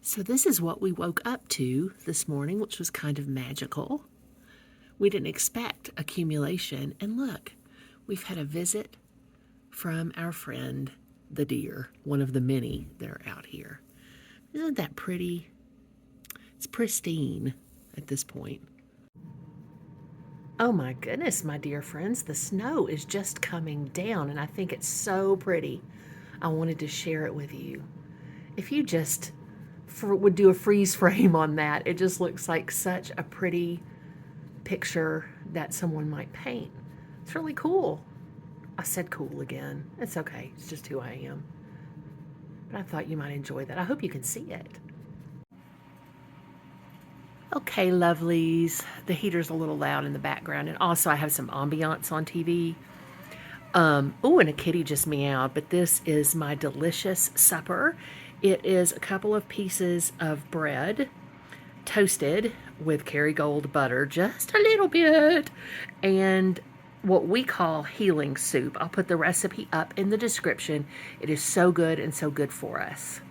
So this is what we woke up to this morning, which was kind of magical. We didn't expect accumulation. And look, we've had a visit from our friend, the deer, one of the many that are out here. Isn't that pretty? It's pristine at this point. Oh my goodness, my dear friends, the snow is just coming down and I think it's so pretty. I wanted to share it with you. If you just would do a freeze frame on that, it just looks like such a pretty picture that someone might paint. It's really cool. I said cool again. It's okay. It's just who I am. But I thought you might enjoy that. I hope you can see it. Okay, lovelies. The heater's a little loud in the background. And also I have some ambiance on TV. Oh, and a kitty just meowed. But this is my delicious supper. It is a couple of pieces of bread toasted with Kerrygold butter, just a little bit, and what we call healing soup. I'll put the recipe up in the description. It is so good and so good for us.